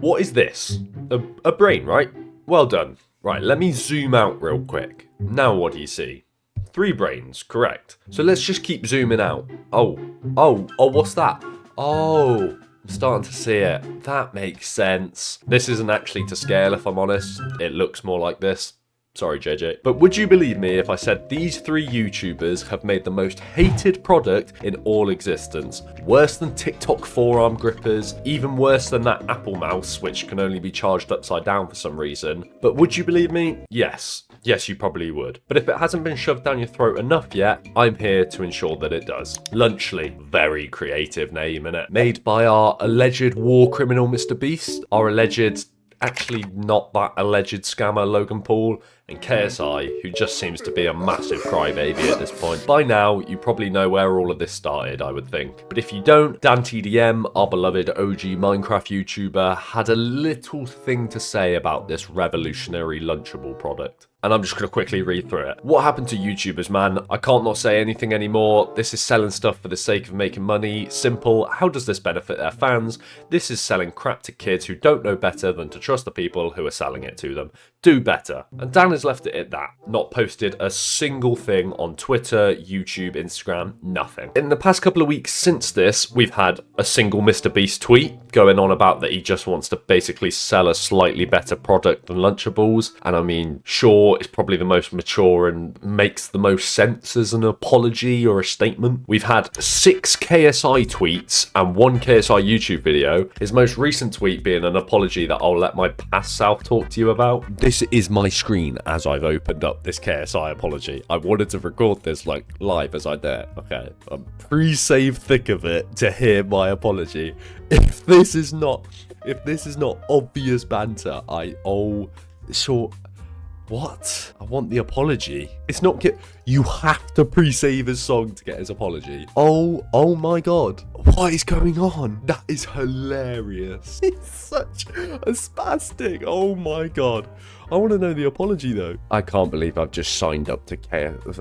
What is this? A brain, right? Well done. Right, let me zoom out real quick. Now what do you see? 3 brains, correct. So let's just keep zooming out. Oh, what's that? Oh, I'm starting to see it. That makes sense. This isn't actually to scale, if I'm honest. It looks more like this. Sorry, JJ. But would you believe me if I said these 3 YouTubers have made the most hated product in all existence? Worse than TikTok forearm grippers, even worse than that Apple mouse, which can only be charged upside down for some reason. But would you believe me? Yes. Yes, you probably would. But if it hasn't been shoved down your throat enough yet, I'm here to ensure that it does. Lunchly, very creative name, innit? Made by our alleged war criminal Mr. Beast, our alleged, actually not that alleged scammer Logan Paul, and KSI, who just seems to be a massive crybaby at this point. By now, you probably know where all of this started, I would think. But if you don't, DanTDM, our beloved OG Minecraft YouTuber, had a little thing to say about this revolutionary Lunchable product. And I'm just going to quickly read through it. What happened to YouTubers, man? I can't not say anything anymore. This is selling stuff for the sake of making money. Simple. How does this benefit their fans? This is selling crap to kids who don't know better than to trust the people who are selling it to them. Do better. And Dan has left it at that. Not posted a single thing on Twitter, YouTube, Instagram, nothing. In the past couple of weeks since this, we've had a single Mr. Beast tweet going on about that he just wants to basically sell a slightly better product than Lunchables. And I mean, sure, it's probably the most mature and makes the most sense as an apology or a statement. We've had 6 KSI tweets and 1 KSI YouTube video. His most recent tweet being an apology that I'll let my past self talk to you about. This is my screen as I've opened up this KSI apology. I wanted to record this like live as I dare. Okay, I'm pre-save thick of it to hear my apology. If this is not obvious banter, what? I want the apology. It's not you have to pre-save his song to get his apology. Oh my god. What is going on? That is hilarious. It's such a spastic. Oh my god. I want to know the apology though. I can't believe I've just signed up to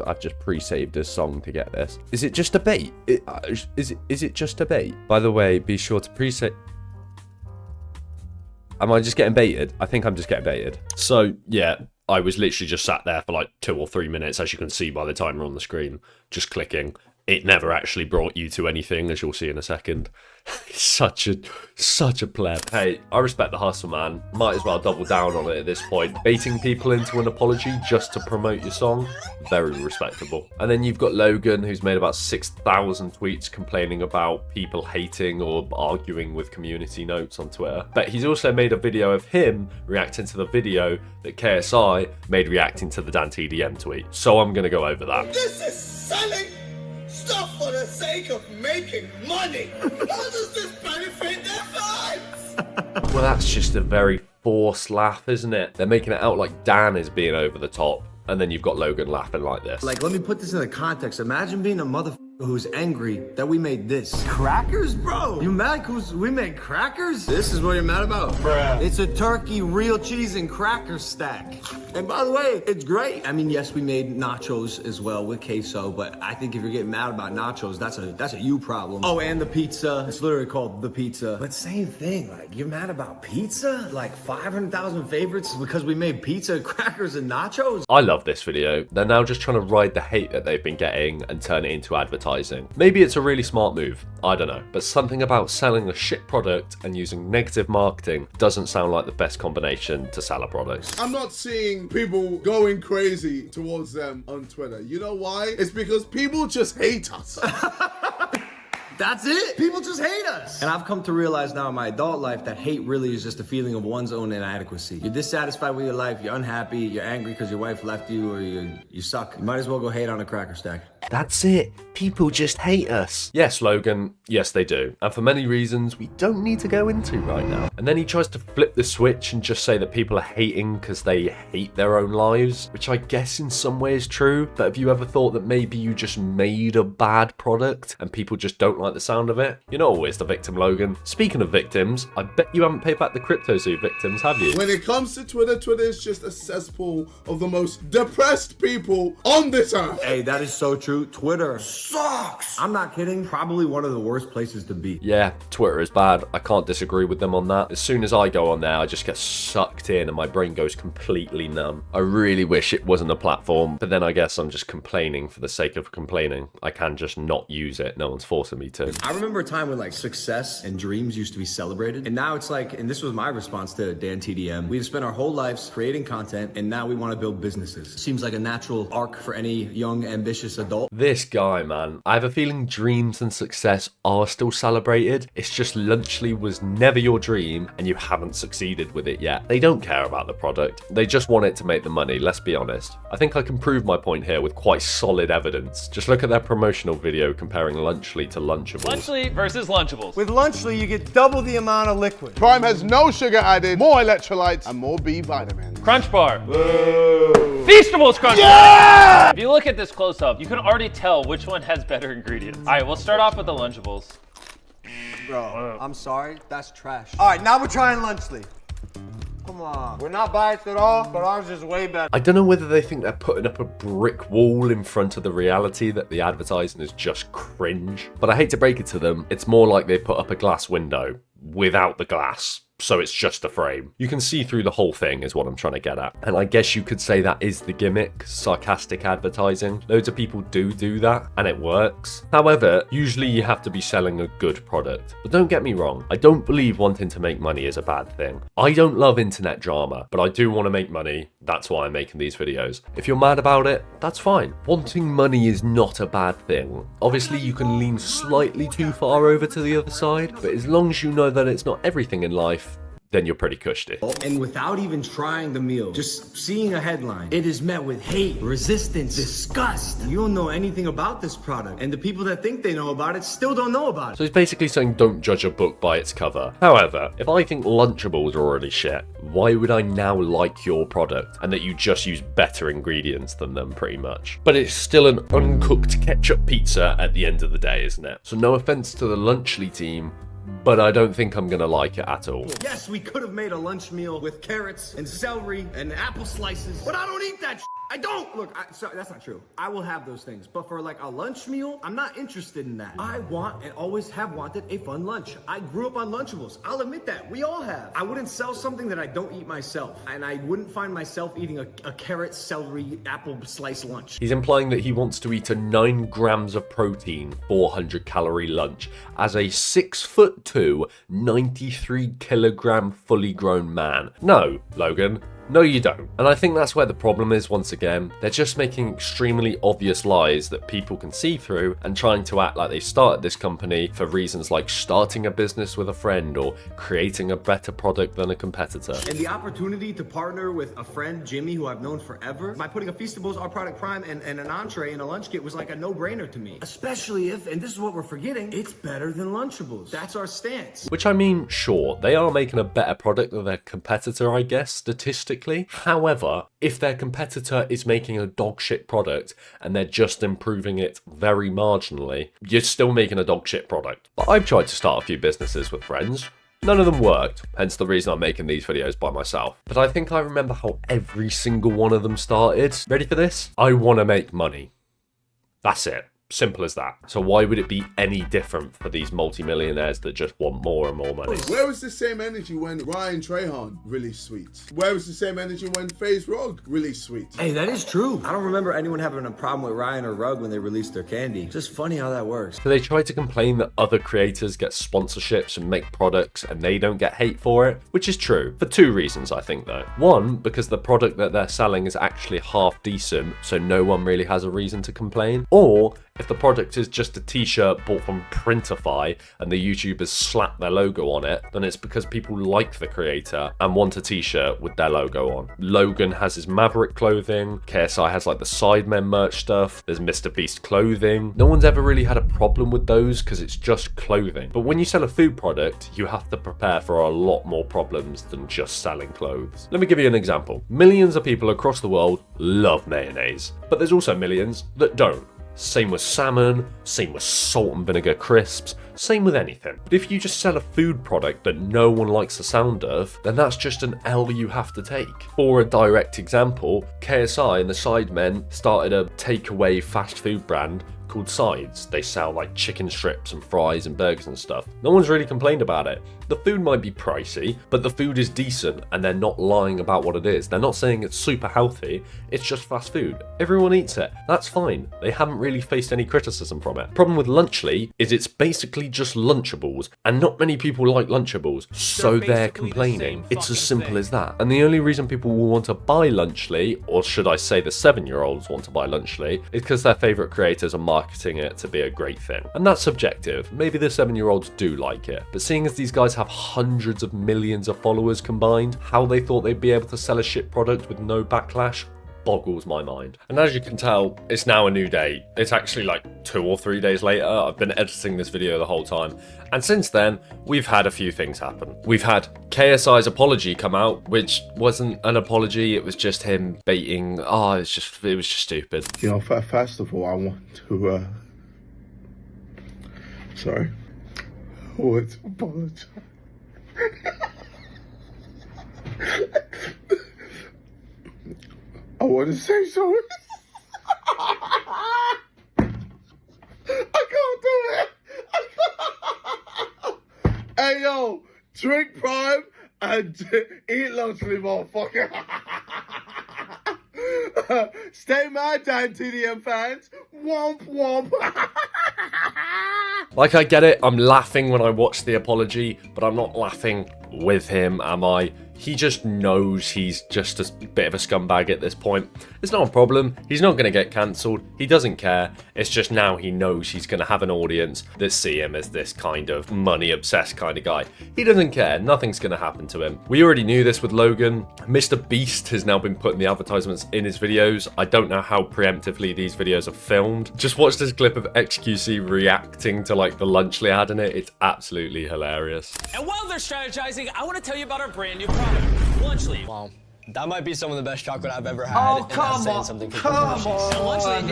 I've just pre-saved his song to get this. Is it just a bait? Is it just a bait? By the way, be sure to pre-save. Am I just getting baited? I think I'm just getting baited. So yeah, I was literally just sat there for like 2 or 3 minutes, as you can see by the timer on the screen, just clicking. It never actually brought you to anything, as you'll see in a second. such a pleb. Hey, I respect the hustle, man. Might as well double down on it at this point. Baiting people into an apology just to promote your song, very respectable. And then you've got Logan, who's made about 6,000 tweets complaining about people hating or arguing with community notes on Twitter. But he's also made a video of him reacting to the video that KSI made reacting to the DanTDM tweet. So I'm gonna go over that. This is selling stuff for the sake of making money. How does this benefit their fans? Well, that's just a very forced laugh, isn't it? They're making it out like Dan is being over the top, and then you've got Logan laughing like this. Like, let me put this in the context. Imagine being a motherfucker who's angry that we made this. Crackers, bro? You mad because we made crackers? This is what you're mad about? Bruh. It's a turkey, real cheese, and cracker stack. And by the way, it's great. I mean, yes, we made nachos as well with queso, but I think if you're getting mad about nachos, that's a you problem. Oh, and the pizza. It's literally called the pizza. But same thing, like, you're mad about pizza? Like 500,000 favorites because we made pizza, crackers, and nachos? I love this video. They're now just trying to ride the hate that they've been getting and turn it into advertising. Maybe it's a really smart move, I don't know. But something about selling a shit product and using negative marketing doesn't sound like the best combination to sell a product. I'm not seeing people going crazy towards them on Twitter. You know why? It's because people just hate us. That's it. People just hate us. And I've come to realize now in my adult life that hate really is just a feeling of one's own inadequacy. You're dissatisfied with your life, you're unhappy, you're angry because your wife left you, or you suck. You might as well go hate on a cracker stack. That's it. People just hate us. Yes, Logan. Yes, they do. And for many reasons we don't need to go into right now. And then he tries to flip the switch and just say that people are hating because they hate their own lives, which I guess in some way is true. But have you ever thought that maybe you just made a bad product and people just don't like the sound of it? You're not always the victim, Logan. Speaking of victims, I bet you haven't paid back the CryptoZoo victims, have you? When it comes to Twitter, Twitter is just a cesspool of the most depressed people on this earth. Hey, that is so true. true. Twitter sucks. I'm not kidding. Probably one of the worst places to be. Yeah, Twitter is bad. I can't disagree with them on that. As soon as I go on there, I just get sucked in and my brain goes completely numb. I really wish it wasn't a platform, but then I guess I'm just complaining for the sake of complaining. I can just not use it. No one's forcing me to. I remember a time when like success and dreams used to be celebrated. And now it's like, and this was my response to Dan TDM, we've spent our whole lives creating content and now we want to build businesses. Seems like a natural arc for any young, ambitious adult. This guy, man, I have a feeling dreams and success are still celebrated. It's just Lunchly was never your dream and you haven't succeeded with it yet. They don't care about the product. They just want it to make the money, let's be honest. I think I can prove my point here with quite solid evidence. Just look at their promotional video comparing Lunchly to Lunchables. Lunchly versus Lunchables. With Lunchly, you get double the amount of liquid. Prime has no sugar added, more electrolytes, and more B vitamins. Crunch Bar. Feastables Crunch Bar! If you look at this close up, you can already tell which one has better ingredients. All right, we'll start off with the Lunchables. Bro, I'm sorry, that's trash. All right, now we're trying Lunchly. Come on. We're not biased at all, but ours is way better. I don't know whether they think they're putting up a brick wall in front of the reality that the advertising is just cringe. But I hate to break it to them, it's more like they put up a glass window without the glass. So it's just a frame. You can see through the whole thing is what I'm trying to get at. And I guess you could say that is the gimmick, sarcastic advertising. Loads of people do that and it works. However, usually you have to be selling a good product. But don't get me wrong, I don't believe wanting to make money is a bad thing. I don't love internet drama, but I do want to make money. That's why I'm making these videos. If you're mad about it, that's fine. Wanting money is not a bad thing. Obviously you can lean slightly too far over to the other side, but as long as you know that it's not everything in life, then you're pretty cushy. And without even trying the meal, just seeing a headline, it is met with hate, resistance, disgust. You don't know anything about this product, and the people that think they know about it still don't know about it. So he's basically saying don't judge a book by its cover. However, if I think Lunchables are already shit, why would I now like your product and that you just use better ingredients than them pretty much? But it's still an uncooked ketchup pizza at the end of the day, isn't it? So no offense to the Lunchly team, but I don't think I'm gonna like it at all. Yes, we could have made a lunch meal with carrots and celery and apple slices, but I don't eat that. I don't. Look, sorry, that's not true. I will have those things, but for like a lunch meal, I'm not interested in that. I want and always have wanted a fun lunch. I grew up on Lunchables. I'll admit that. We all have. I wouldn't sell something that I don't eat myself, and I wouldn't find myself eating a carrot, celery, apple slice lunch. He's implying that he wants to eat a 9 grams of protein, 400 calorie lunch as a 6'2", 93 kilogram fully grown man. No, Logan. No, you don't. And I think that's where the problem is once again. They're just making extremely obvious lies that people can see through and trying to act like they started this company for reasons like starting a business with a friend or creating a better product than a competitor. And the opportunity to partner with a friend, Jimmy, who I've known forever, by putting a Feastables, our product Prime, and an entree in a lunch kit was like a no-brainer to me. Especially if, and this is what we're forgetting, it's better than Lunchables. That's our stance. Which I mean, sure, they are making a better product than their competitor, I guess, statistically. However, if their competitor is making a dog shit product and they're just improving it very marginally, you're still making a dog shit product. But I've tried to start a few businesses with friends. None of them worked, hence the reason I'm making these videos by myself. But I think I remember how every single one of them started. Ready for this? I want to make money. That's it. Simple as that. So why would it be any different for these multimillionaires that just want more and more money? Where was the same energy when Ryan Trahan released Sweets? Where was the same energy when FaZe Rug released Sweets? Hey, that is true. I don't remember anyone having a problem with Ryan or Rug when they released their candy. Just funny how that works. So they try to complain that other creators get sponsorships and make products and they don't get hate for it, which is true. For 2 reasons, I think though. One, because the product that they're selling is actually half decent, so no one really has a reason to complain. Or if the product is just a t-shirt bought from Printify and the YouTubers slap their logo on it, then it's because people like the creator and want a t-shirt with their logo on. Logan has his Maverick clothing, KSI has like the Sidemen merch stuff, there's Mr. Beast clothing. No one's ever really had a problem with those because it's just clothing. But when you sell a food product, you have to prepare for a lot more problems than just selling clothes. Let me give you an example. Millions of people across the world love mayonnaise, but there's also millions that don't. Same with salmon, same with salt and vinegar crisps, Same with anything. But if you just sell a food product that no one likes the sound of, then that's just an L you have to take. For a direct example, KSI and the Sidemen started a takeaway fast food brand called Sides. They sell like chicken strips and fries and burgers and stuff. No one's really complained about it. The food might be pricey, but the food is decent and they're not lying about what it is. They're not saying it's super healthy, it's just fast food. Everyone eats it. That's fine. They haven't really faced any criticism from it. Problem with Lunchly is it's basically just Lunchables, and not many people like Lunchables, so they're complaining. It's as simple as that. And the only reason people will want to buy Lunchly, or should I say the 7-year-olds want to buy Lunchly, is because their favourite creators are marketing it to be a great thing. And that's subjective. Maybe the 7-year-olds do like it, but seeing as these guys have hundreds of millions of followers combined, how they thought they'd be able to sell a shit product with no backlash boggles my mind. And as you can tell, it's now a new day. It's actually like 2 or 3 days later. I've been editing this video the whole time, and since then we've had a few things happen. We've had KSI's apology come out, which wasn't an apology, it was just him baiting. It was just stupid. You know, first of all, I want to, sorry. I want to apologize. I want to say sorry. I can't do it. Hey, yo, drink Prime and eat Lunchly, motherfucker. Stay mad, Dan TDM fans. Womp womp. Like, I get it, I'm laughing when I watch the apology, but I'm not laughing with him, am I? He just knows he's just a bit of a scumbag at this point. It's not a problem. He's not going to get cancelled. He doesn't care. It's just now he knows he's going to have an audience that see him as this kind of money-obsessed kind of guy. He doesn't care. Nothing's going to happen to him. We already knew this with Logan. Mr. Beast has now been putting the advertisements in his videos. I don't know how preemptively these videos are filmed. Just watch this clip of XQC reacting to like the Lunchly ad in it. It's absolutely hilarious. And while they're strategizing, I want to tell you about our brand new product, Lunchly. Wow. That might be some of the best chocolate I've ever had. Oh, come on.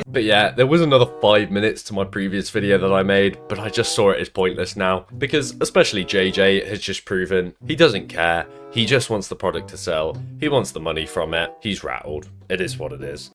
But yeah, there was another 5 minutes to my previous video that I made, but I just saw it as pointless now, because especially JJ has just proven he doesn't care. He just wants the product to sell. He wants the money from it. He's rattled. It is what it is.